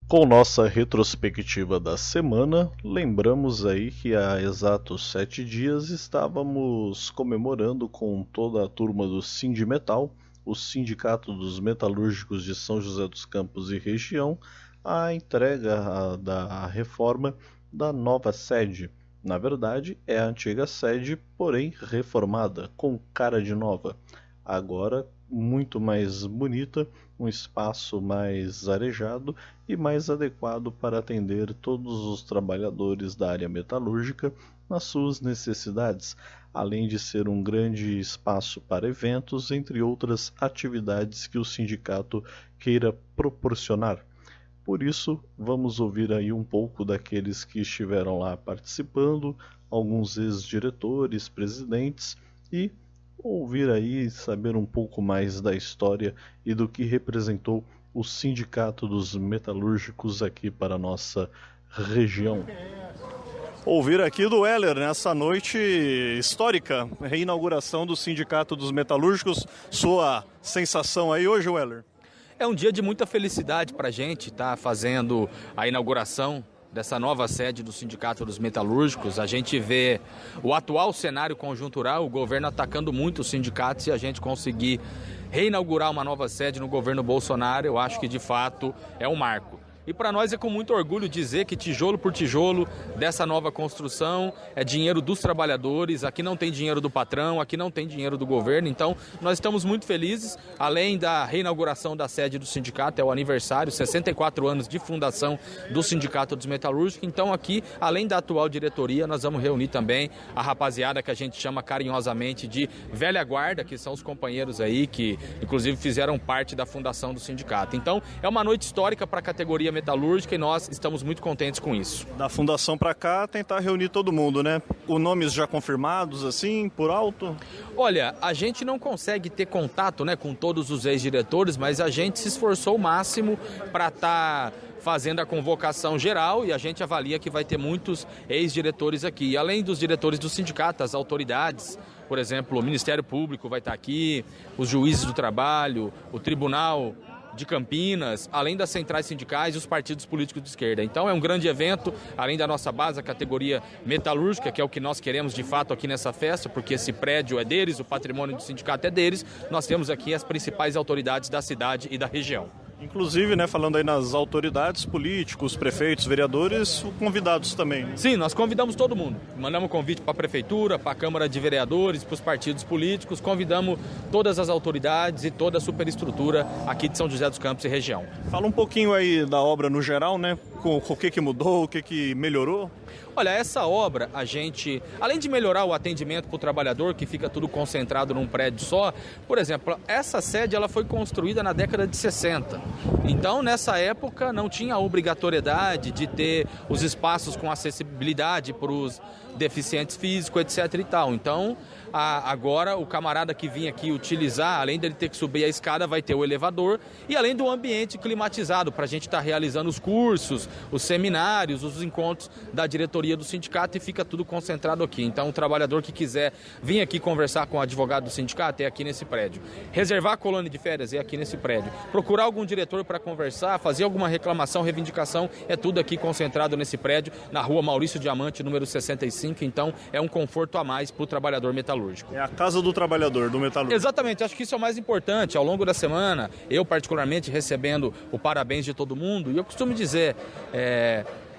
Com nossa retrospectiva da semana, lembramos aí que há exatos 7 dias estávamos comemorando com toda a turma do Sindimetal, o Sindicato dos Metalúrgicos de São José dos Campos e região, a entrega da reforma da nova sede. Na verdade, é a antiga sede, porém reformada, com cara de nova. Agora muito mais bonita, um espaço mais arejado e mais adequado para atender todos os trabalhadores da área metalúrgica nas suas necessidades, além de ser um grande espaço para eventos, entre outras atividades que o sindicato queira proporcionar. Por isso, vamos ouvir aí um pouco daqueles que estiveram lá participando, alguns ex-diretores, presidentes e ouvir aí, saber um pouco mais da história e do que representou o Sindicato dos Metalúrgicos aqui para a nossa região. Ouvir aqui do Weller nessa noite histórica, reinauguração do Sindicato dos Metalúrgicos. Sua sensação aí hoje, Weller? É um dia de muita felicidade para a gente estar fazendo a inauguração dessa nova sede do Sindicato dos Metalúrgicos. A gente vê o atual cenário conjuntural, o governo atacando muito os sindicatos, e a gente conseguir reinaugurar uma nova sede no governo Bolsonaro, eu acho que de fato é um marco. E para nós é com muito orgulho dizer que tijolo por tijolo dessa nova construção é dinheiro dos trabalhadores. Aqui não tem dinheiro do patrão, aqui não tem dinheiro do governo. Então nós estamos muito felizes, além da reinauguração da sede do sindicato, é o aniversário, 64 anos de fundação do Sindicato dos Metalúrgicos. Então aqui, além da atual diretoria, nós vamos reunir também a rapaziada que a gente chama carinhosamente de velha guarda, que são os companheiros aí que inclusive fizeram parte da fundação do sindicato. Então é uma noite histórica para a categoria metalúrgica e nós estamos muito contentes com isso. Da fundação para cá, tentar reunir todo mundo, né? Com nomes já confirmados, assim, por alto? Olha, a gente não consegue ter contato, né, com todos os ex-diretores, mas a gente se esforçou o máximo para estar fazendo a convocação geral e a gente avalia que vai ter muitos ex-diretores aqui. Além dos diretores do sindicato, as autoridades, por exemplo, o Ministério Público vai estar aqui, os juízes do trabalho, o Tribunal de Campinas, além das centrais sindicais e os partidos políticos de esquerda. Então é um grande evento, além da nossa base, a categoria metalúrgica, que é o que nós queremos de fato aqui nessa festa, porque esse prédio é deles, o patrimônio do sindicato é deles. Nós temos aqui as principais autoridades da cidade e da região. Inclusive, né, falando aí nas autoridades, políticos, prefeitos, vereadores, convidados também. Né? Sim, nós convidamos todo mundo. Mandamos convite para a prefeitura, para a Câmara de Vereadores, para os partidos políticos. Convidamos todas as autoridades e toda a superestrutura aqui de São José dos Campos e região. Fala um pouquinho aí da obra no geral, né? O que mudou, o que melhorou? Olha, essa obra, a gente, além de melhorar o atendimento para o trabalhador, que fica tudo concentrado num prédio só, por exemplo, essa sede ela foi construída na década de 60. Então, nessa época, não tinha a obrigatoriedade de ter os espaços com acessibilidade para os deficientes físicos, etc. e tal. Então, agora o camarada que vinha aqui utilizar, além dele ter que subir a escada, vai ter o elevador e além do ambiente climatizado para a gente estar realizando os cursos, os seminários, os encontros da diretoria do sindicato, e fica tudo concentrado aqui. Então o trabalhador que quiser vir aqui conversar com o advogado do sindicato é aqui nesse prédio. Reservar a colônia de férias é aqui nesse prédio. Procurar algum diretor para conversar, fazer alguma reclamação, reivindicação, é tudo aqui concentrado nesse prédio, na rua Maurício Diamante, número 65. Então é um conforto a mais para o trabalhador metalúrgico. É a casa do trabalhador, do metalúrgico. Exatamente, acho que isso é o mais importante. Ao longo da semana, eu particularmente recebendo o parabéns de todo mundo, e eu costumo dizer,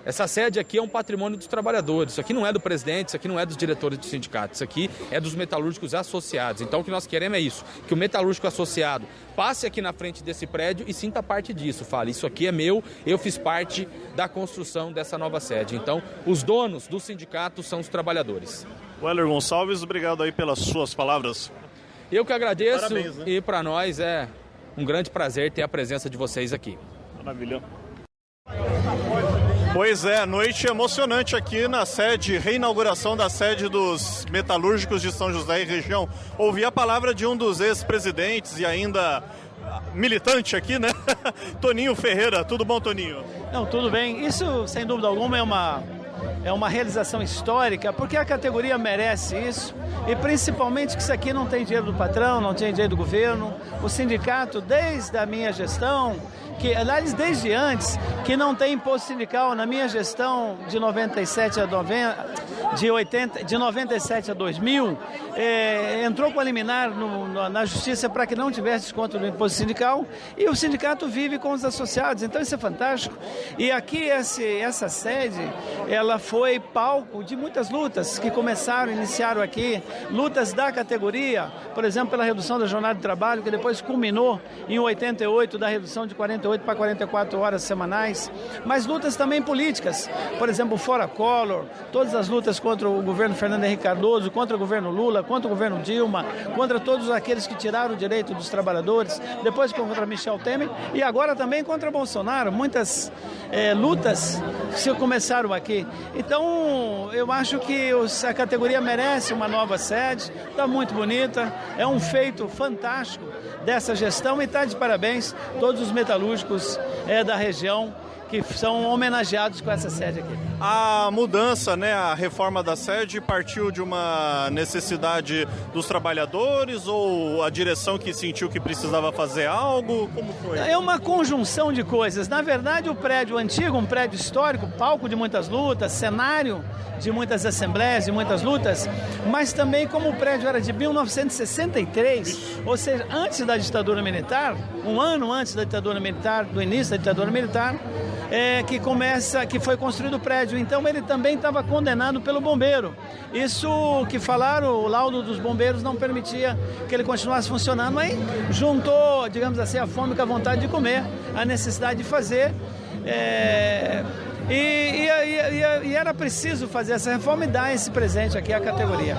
essa sede aqui é um patrimônio dos trabalhadores. Isso aqui não é do presidente, isso aqui não é dos diretores do sindicato, isso aqui é dos metalúrgicos associados. Então o que nós queremos é isso, que o metalúrgico associado passe aqui na frente desse prédio e sinta parte disso. Fale, isso aqui é meu, eu fiz parte da construção dessa nova sede. Então os donos do sindicato são os trabalhadores. Weller Gonçalves, obrigado aí pelas suas palavras. Eu que agradeço. Parabéns, né? E para nós é um grande prazer ter a presença de vocês aqui. Maravilha. Pois é, noite emocionante aqui na sede, reinauguração da sede dos metalúrgicos de São José e região. Ouvi a palavra de um dos ex-presidentes e ainda militante aqui, né? Toninho Ferreira. Tudo bom, Toninho? Não, tudo bem. Isso, sem dúvida alguma, é uma realização histórica, porque a categoria merece isso, e principalmente que isso aqui não tem dinheiro do patrão, não tem dinheiro do governo. O sindicato, desde a minha gestão, que, aliás, desde antes, que não tem imposto sindical na minha gestão de 97 a 2000, entrou com a liminar na justiça para que não tivesse desconto do imposto sindical, e o sindicato vive com os associados, então isso é fantástico. E aqui essa sede, ela foi palco de muitas lutas que iniciaram aqui, lutas da categoria, por exemplo, pela redução da jornada de trabalho, que depois culminou em 88, da redução de 48 para 44 horas semanais, mas lutas também políticas, por exemplo, Fora Collor, todas as lutas contra o governo Fernando Henrique Cardoso, contra o governo Lula, contra o governo Dilma, contra todos aqueles que tiraram o direito dos trabalhadores, depois contra Michel Temer e agora também contra Bolsonaro. Muitas lutas se começaram aqui. Então, eu acho que a categoria merece uma nova sede, está muito bonita, é um feito fantástico dessa gestão e está de parabéns todos os metalúrgicos da região que são homenageados com essa sede aqui. A mudança, né, a reforma da sede partiu de uma necessidade dos trabalhadores ou a direção que sentiu que precisava fazer algo? Como foi? É uma conjunção de coisas. Na verdade, o prédio antigo, um prédio histórico, palco de muitas lutas, cenário de muitas assembleias, de muitas lutas, mas também como o prédio era de 1963, ou seja, antes da ditadura militar, um ano antes da ditadura militar, do início da ditadura militar, que foi construído o prédio. Então ele também estava condenado pelo bombeiro. Isso que falaram, o laudo dos bombeiros não permitia que ele continuasse funcionando. Aí juntou, digamos assim, a fome com a vontade de comer, a necessidade de fazer. E era preciso fazer essa reforma e dar esse presente aqui à categoria.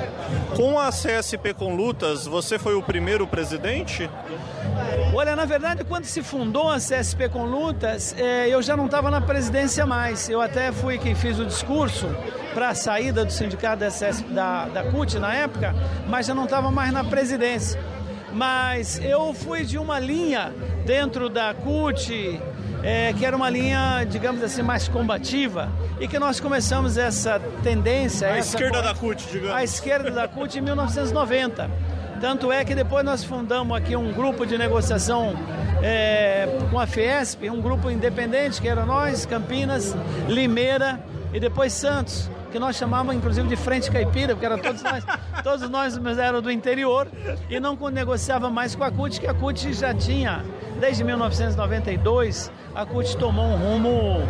Com a CSP com Lutas, você foi o primeiro presidente? Olha, na verdade, quando se fundou a CSP com Lutas, eu já não estava na presidência mais. Eu até fui quem fiz o discurso para a saída do sindicato da CUT na época, mas já não estava mais na presidência. Mas eu fui de uma linha dentro da CUT, que era uma linha, digamos assim, mais combativa, e que nós começamos essa tendência... A esquerda da CUT, digamos. A esquerda da CUT em 1990. Tanto é que depois nós fundamos aqui um grupo de negociação com a Fiesp, um grupo independente, que era nós, Campinas, Limeira e depois Santos, que nós chamávamos inclusive de Frente Caipira, porque era todos nós eram do interior, e não negociava mais com a CUT, que a CUT já tinha, desde 1992, a CUT tomou um rumo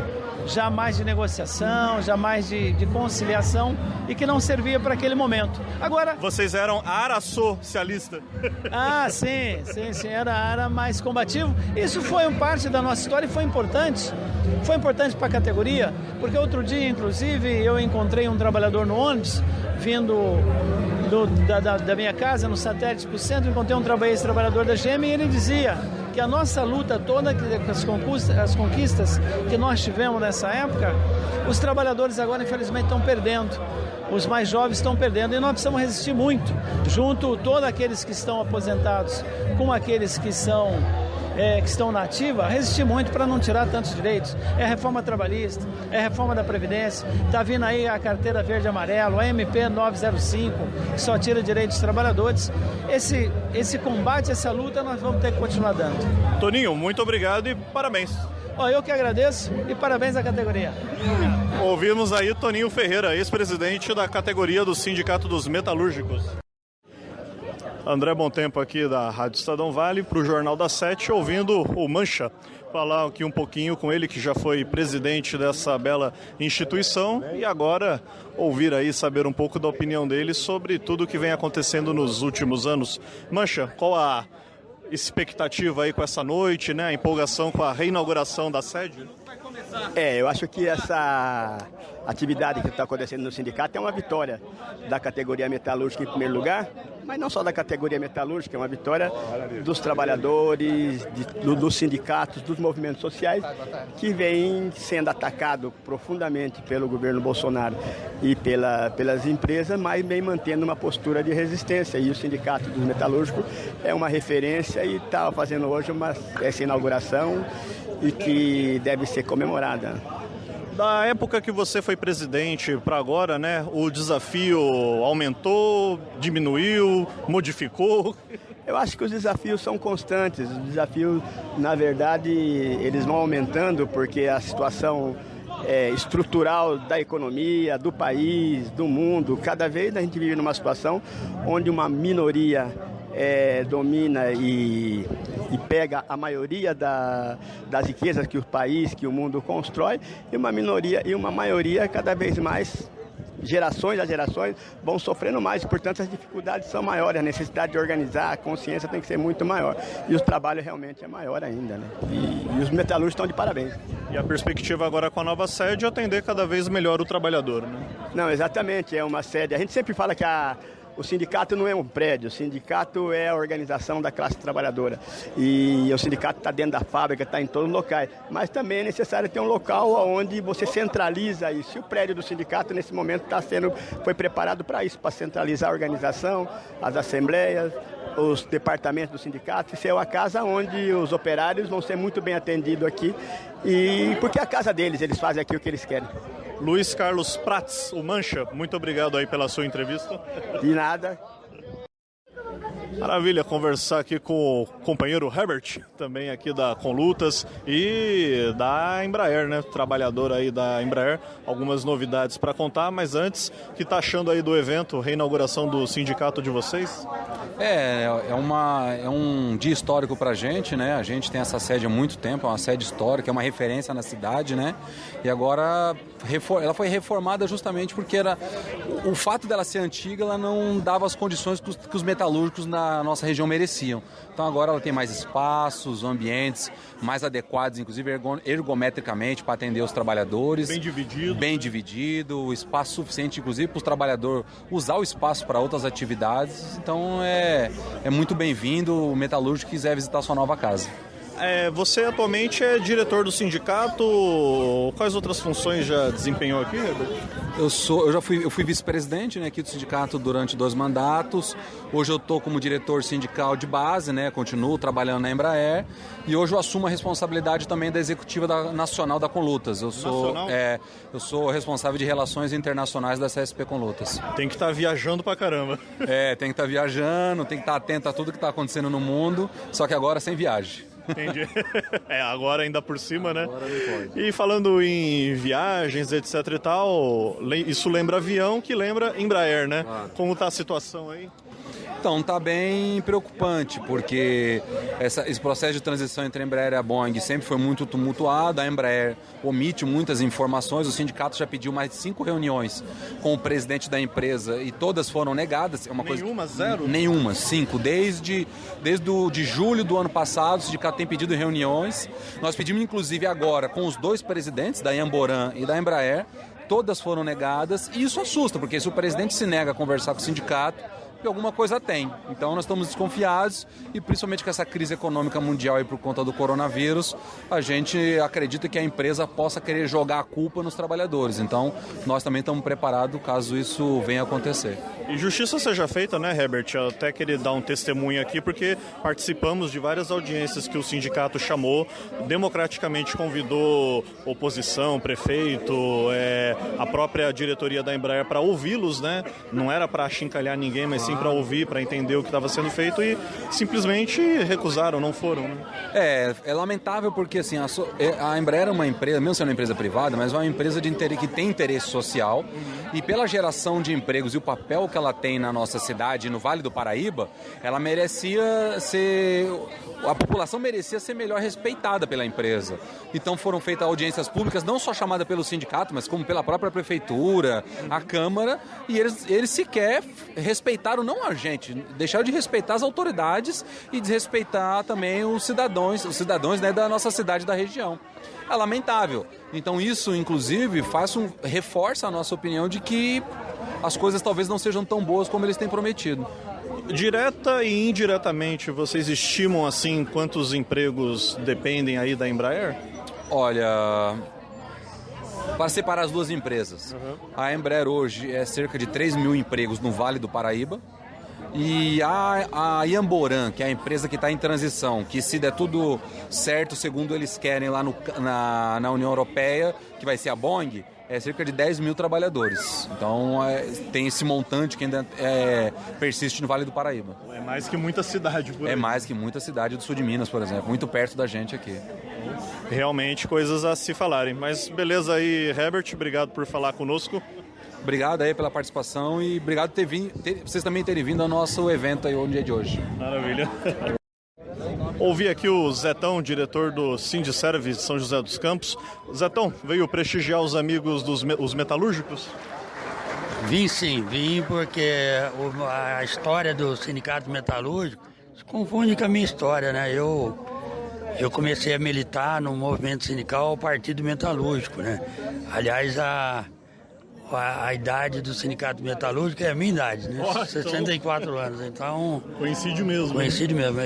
já mais de negociação, já mais de conciliação, e que não servia para aquele momento. Agora... Vocês eram ara socialista? Sim, era a ara mais combativo. Isso foi parte da nossa história e foi importante. Foi importante para a categoria, porque outro dia, inclusive, eu encontrei um trabalhador no ônibus, vindo da minha casa, no satélite para o centro, encontrei um trabalhador da GM e ele dizia que a nossa luta toda, as conquistas que nós tivemos nessa época, os trabalhadores agora infelizmente estão perdendo, os mais jovens estão perdendo, e nós precisamos resistir muito, junto todos aqueles que estão aposentados com aqueles que estão na ativa, resistir muito para não tirar tantos direitos. É a reforma trabalhista, é a reforma da Previdência, está vindo aí a carteira verde e amarelo, a MP 905, que só tira direitos dos trabalhadores. Esse combate, essa luta, nós vamos ter que continuar dando. Toninho, muito obrigado e parabéns. Eu que agradeço e parabéns à categoria. Ouvimos aí Toninho Ferreira, ex-presidente da categoria do Sindicato dos Metalúrgicos. André Bontempo aqui da Rádio Estadão Vale para o Jornal da Sete, ouvindo o Mancha falar aqui um pouquinho com ele, que já foi presidente dessa bela instituição, e agora ouvir aí, saber um pouco da opinião dele sobre tudo que vem acontecendo nos últimos anos. Mancha, qual a expectativa aí com essa noite, né? A empolgação com a reinauguração da sede? Eu acho que essa atividade que está acontecendo no sindicato é uma vitória da categoria metalúrgica em primeiro lugar, mas não só da categoria metalúrgica, é uma vitória dos trabalhadores, dos sindicatos, dos movimentos sociais que vêm sendo atacados profundamente pelo governo Bolsonaro e pelas empresas, mas vem mantendo uma postura de resistência. E o sindicato dos metalúrgicos é uma referência e está fazendo hoje essa inauguração e que deve ser comemorada. Da época que você foi presidente para agora, né, o desafio aumentou, diminuiu, modificou? Eu acho que os desafios são constantes. Os desafios, na verdade, eles vão aumentando porque a situação estrutural da economia, do país, do mundo, cada vez a gente vive numa situação onde uma minoria domina e pega a maioria das riquezas que o país, que o mundo constrói, e uma minoria e uma maioria cada vez mais, gerações a gerações, vão sofrendo mais, portanto as dificuldades são maiores, a necessidade de organizar, a consciência tem que ser muito maior, e o trabalho realmente é maior ainda, né? E os metalúrgicos estão de parabéns. E a perspectiva agora com a nova sede é atender cada vez melhor o trabalhador, né? Não, exatamente, é uma sede, a gente sempre fala que o sindicato não é um prédio, o sindicato é a organização da classe trabalhadora. E o sindicato está dentro da fábrica, está em todos os locais. Mas também é necessário ter um local onde você centraliza isso. E o prédio do sindicato, nesse momento, foi preparado para isso, para centralizar a organização, as assembleias, os departamentos do sindicato. Isso é uma casa onde os operários vão ser muito bem atendidos aqui. E porque é a casa deles, eles fazem aqui o que eles querem. Luiz Carlos Prats, o Mancha, muito obrigado aí pela sua entrevista. De nada. Maravilha conversar aqui com o companheiro Herbert, também aqui da Conlutas e da Embraer, né? Trabalhador aí da Embraer. Algumas novidades para contar, mas antes, o que está achando aí do evento, reinauguração do sindicato de vocês? É um dia histórico para a gente, né? A gente tem essa sede há muito tempo, é uma sede histórica, é uma referência na cidade, né? E agora ela foi reformada justamente porque o fato dela ser antiga, ela não dava as condições que os metalúrgicos na nossa região mereciam. Então agora ela tem mais espaços, ambientes mais adequados, inclusive ergometricamente, para atender os trabalhadores. Bem dividido, espaço suficiente, inclusive, para os trabalhadores usar o espaço para outras atividades. Então é muito bem-vindo o metalúrgico que quiser visitar sua nova casa. Você atualmente é diretor do sindicato. Quais outras funções já desempenhou aqui, Herbert? Eu fui vice-presidente, né, aqui do sindicato durante 2 mandatos. Hoje eu estou como diretor sindical de base, né, continuo trabalhando na Embraer. E hoje eu assumo a responsabilidade também da executiva nacional da Conlutas. Eu sou responsável de relações internacionais da CSP Conlutas. Tem que estar viajando pra caramba. Tem que estar viajando, tem que estar atento a tudo que está acontecendo no mundo, só que agora sem viagem. Entendi. Agora ainda por cima, né? E falando em viagens, etc e tal, isso lembra avião, que lembra Embraer, né? Como tá a situação aí? Então, está bem preocupante, porque esse processo de transição entre a Embraer e a Boeing sempre foi muito tumultuado. A Embraer omite muitas informações. O sindicato já pediu mais de 5 reuniões com o presidente da empresa e todas foram negadas. Nenhuma, zero? Nenhuma, 5. Desde de julho do ano passado, o sindicato tem pedido reuniões. Nós pedimos, inclusive, agora com os 2 presidentes, da Iamboran e da Embraer. Todas foram negadas e isso assusta, porque se o presidente se nega a conversar com o sindicato, que alguma coisa tem. Então nós estamos desconfiados e principalmente com essa crise econômica mundial aí por conta do coronavírus, a gente acredita que a empresa possa querer jogar a culpa nos trabalhadores. Então nós também estamos preparados caso isso venha a acontecer. E justiça seja feita, né, Herbert? Eu até queria dar um testemunho aqui, porque participamos de várias audiências que o sindicato chamou, democraticamente convidou oposição, prefeito, a própria diretoria da Embraer para ouvi-los, né? Não era para achincalhar ninguém, mas sim para ouvir, para entender o que estava sendo feito, e simplesmente recusaram, não foram, né? É lamentável porque assim, a Embraer é uma empresa, mesmo sendo uma empresa privada, mas é uma empresa que tem interesse social, e pela geração de empregos e o papel que ela tem na nossa cidade, no Vale do Paraíba, a população merecia ser melhor respeitada pela empresa. Então foram feitas audiências públicas, não só chamada pelo sindicato, mas como pela própria prefeitura, a Câmara, e eles sequer respeitaram não a gente, deixaram de respeitar as autoridades e desrespeitar também os cidadãos, né, da nossa cidade, da região. É lamentável. Então isso, inclusive, reforça a nossa opinião de que as coisas talvez não sejam tão boas como eles têm prometido. Direta e indiretamente, vocês estimam assim quantos empregos dependem aí da Embraer? Olha, para separar as 2 empresas, a Embraer hoje é cerca de 3 mil empregos no Vale do Paraíba, E a Iamboran, que é a empresa que está em transição, que se der tudo certo, segundo eles querem lá na União Europeia, que vai ser a Boeing, é cerca de 10 mil trabalhadores. Então tem esse montante que ainda persiste no Vale do Paraíba. É mais que muita cidade por aí. É mais que muita cidade do sul de Minas, por exemplo, muito perto da gente aqui. Realmente coisas a se falarem. Mas beleza aí, Herbert, obrigado por falar conosco. Obrigado aí pela participação e obrigado por vocês também terem vindo ao nosso evento aí no dia de hoje. Maravilha. Ouvi aqui o Zetão, diretor do Sindiserve de São José dos Campos. Zetão, veio prestigiar os amigos os metalúrgicos? Vim sim, porque a história do Sindicato Metalúrgico se confunde com a minha história, né? Eu comecei a militar no movimento sindical ao Partido Metalúrgico, né? Aliás, a idade do Sindicato Metalúrgico é a minha idade, né? 64 anos, então... Coincide mesmo. Coincide mesmo.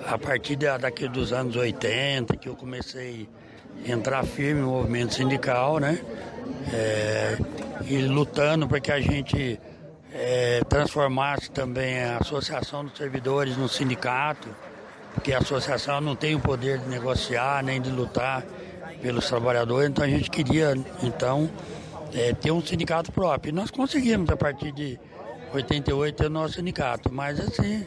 A partir daqui dos anos 80, que eu comecei a entrar firme no movimento sindical, né? E lutando para que a gente transformasse também a Associação dos Servidores no sindicato, porque a associação não tem o poder de negociar nem de lutar pelos trabalhadores, então a gente queria, ter um sindicato próprio. E nós conseguimos, a partir de 88, ter o nosso sindicato, mas assim,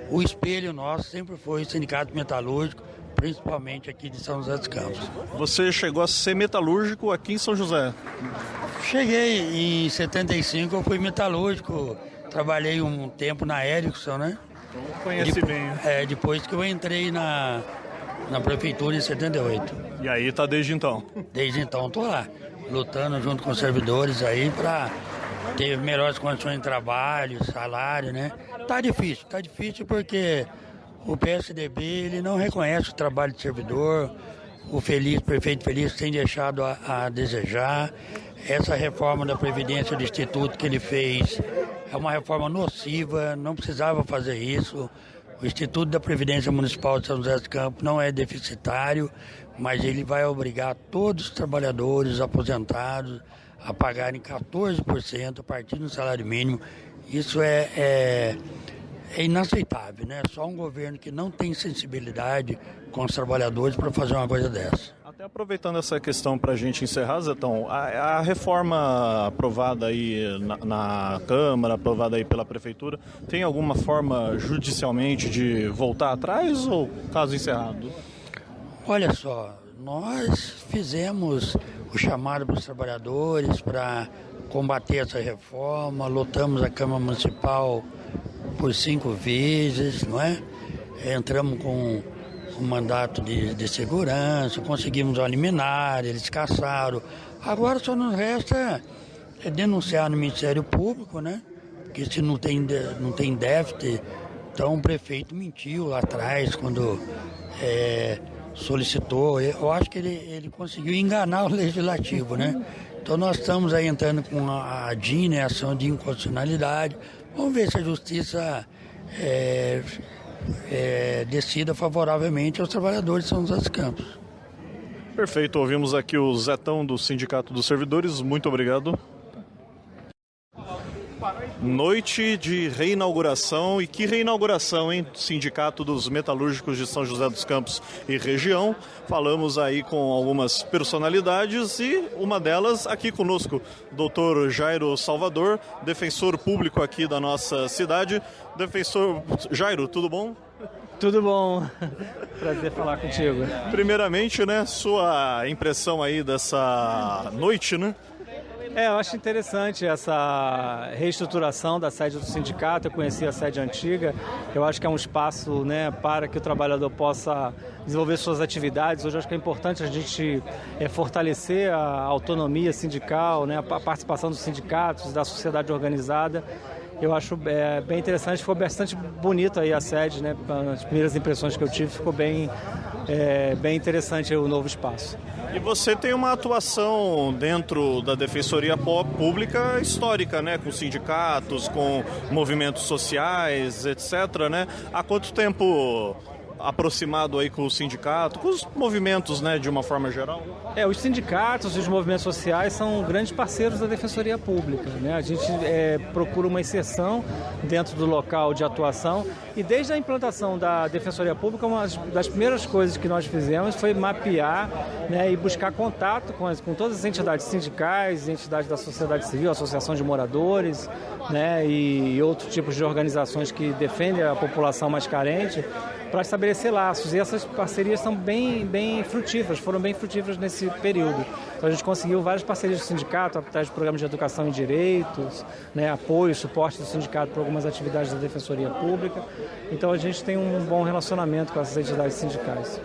o espelho nosso sempre foi o Sindicato Metalúrgico, principalmente aqui de São José dos Campos. Você chegou a ser metalúrgico aqui em São José? Cheguei em 75, eu fui metalúrgico, trabalhei um tempo na Erickson, né? Conheci bem. Depois que eu entrei na prefeitura em 78. E aí tá desde então? Desde então estou lá, lutando junto com os servidores aí para ter melhores condições de trabalho, salário, né? Tá difícil porque o PSDB ele não reconhece o trabalho de servidor, o prefeito Feliz tem deixado a desejar. Essa reforma da Previdência do Instituto que ele fez é uma reforma nociva, não precisava fazer isso. O Instituto da Previdência Municipal de São José dos Campos não é deficitário, mas ele vai obrigar todos os trabalhadores aposentados a pagarem 14% a partir do salário mínimo. Isso é inaceitável, né? Só um governo que não tem sensibilidade com os trabalhadores para fazer uma coisa dessa. Até aproveitando essa questão para a gente encerrar, Zetão, a reforma aprovada aí na Câmara, aprovada aí pela Prefeitura, tem alguma forma judicialmente de voltar atrás ou caso encerrado? Olha só, nós fizemos o chamado para os trabalhadores para combater essa reforma, lotamos a Câmara Municipal por 5 vezes, não é? Entramos com um mandato de segurança, conseguimos uma liminar, eles caçaram. Agora só nos resta denunciar no Ministério Público, né? Porque se não tem déficit, então o prefeito mentiu lá atrás quando solicitou. Eu acho que ele conseguiu enganar o Legislativo, né? Então nós estamos aí entrando com a DIN, né, ação de inconstitucionalidade. Vamos ver se a Justiça decida favoravelmente aos trabalhadores de São José dos Campos. Perfeito, ouvimos aqui o Zetão do Sindicato dos Servidores, muito obrigado. Noite de reinauguração, e que reinauguração, hein? Sindicato dos Metalúrgicos de São José dos Campos e região. Falamos aí com algumas personalidades e uma delas aqui conosco, Dr. Jairo Salvador, defensor público aqui da nossa cidade. Defensor Jairo, tudo bom? Tudo bom, prazer falar contigo. Primeiramente, né, sua impressão aí dessa noite, né? Eu acho interessante essa reestruturação da sede do sindicato. Eu conheci a sede antiga, eu acho que é um espaço, né, para que o trabalhador possa desenvolver suas atividades. Hoje eu acho que é importante a gente fortalecer a autonomia sindical, né, a participação dos sindicatos, da sociedade organizada. Eu acho bem interessante, ficou bastante bonito aí a sede, né? As primeiras impressões que eu tive, ficou bem interessante aí o novo espaço. E você tem uma atuação dentro da Defensoria Pública histórica, né? Com sindicatos, com movimentos sociais, etc., né? Há quanto tempo aproximado aí com o sindicato, com os movimentos, né, de uma forma geral? Os sindicatos e os movimentos sociais são grandes parceiros da Defensoria Pública, né? A gente procura uma inserção dentro do local de atuação e desde a implantação da Defensoria Pública, uma das primeiras coisas que nós fizemos foi mapear, né, e buscar contato com todas as entidades sindicais, entidades da sociedade civil, associação de moradores, né, e outros tipos de organizações que defendem a população mais carente, para estabelecer laços. E essas parcerias são bem frutíferas, foram bem frutíferas nesse período. Então a gente conseguiu várias parcerias do sindicato, através de programas de educação em direitos, né, apoio, suporte do sindicato para algumas atividades da Defensoria Pública. Então a gente tem um bom relacionamento com essas entidades sindicais.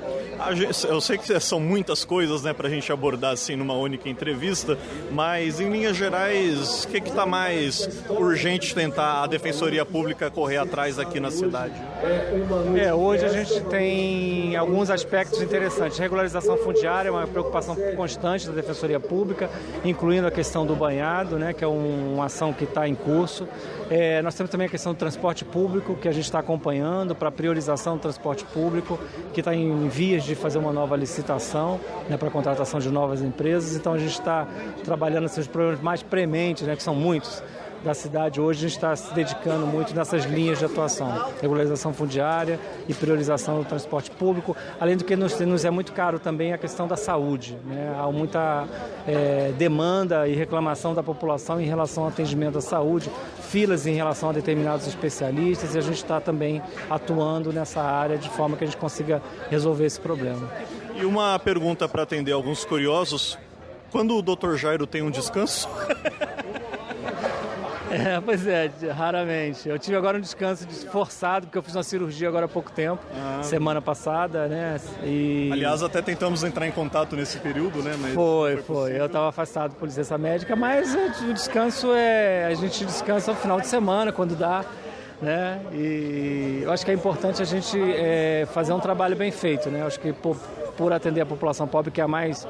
Eu sei que são muitas coisas, né, para a gente abordar assim numa única entrevista, mas em linhas gerais, o que está mais urgente tentar a Defensoria Pública correr atrás aqui na cidade? Hoje a gente tem alguns aspectos interessantes. Regularização fundiária é uma preocupação constante da Defensoria Pública, incluindo a questão do banhado, né, que é uma ação que está em curso. Nós temos também a questão do transporte público, que a gente está acompanhando para a priorização do transporte público, que está em vias de fazer uma nova licitação, né, para a contratação de novas empresas. Então a gente está trabalhando nesses problemas mais prementes, né, que são muitos da cidade. Hoje a gente está se dedicando muito nessas linhas de atuação, regularização fundiária e priorização do transporte público, além do que nos é muito caro também a questão da saúde, né? Há muita demanda e reclamação da população em relação ao atendimento à saúde, filas em relação a determinados especialistas, e a gente está também atuando nessa área de forma que a gente consiga resolver esse problema. E uma pergunta para atender alguns curiosos: quando o Dr. Jairo tem um descanso? Pois é, raramente. Eu tive agora um descanso forçado, porque eu fiz uma cirurgia agora há pouco tempo, semana passada, né? E... Aliás, até tentamos entrar em contato nesse período, né? Mas foi. Eu estava afastado por licença médica, mas o descanso a gente descansa no final de semana, quando dá, né? E eu acho que é importante a gente fazer um trabalho bem feito, né? Eu acho que por atender a população pobre, que é a mais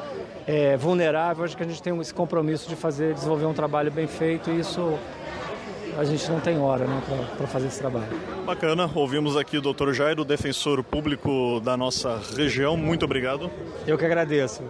vulnerável, acho que a gente tem esse compromisso de desenvolver um trabalho bem feito, e isso a gente não tem hora, né, para fazer esse trabalho. Bacana, ouvimos aqui o Dr. Jairo, defensor público da nossa região. Muito obrigado. Eu que agradeço.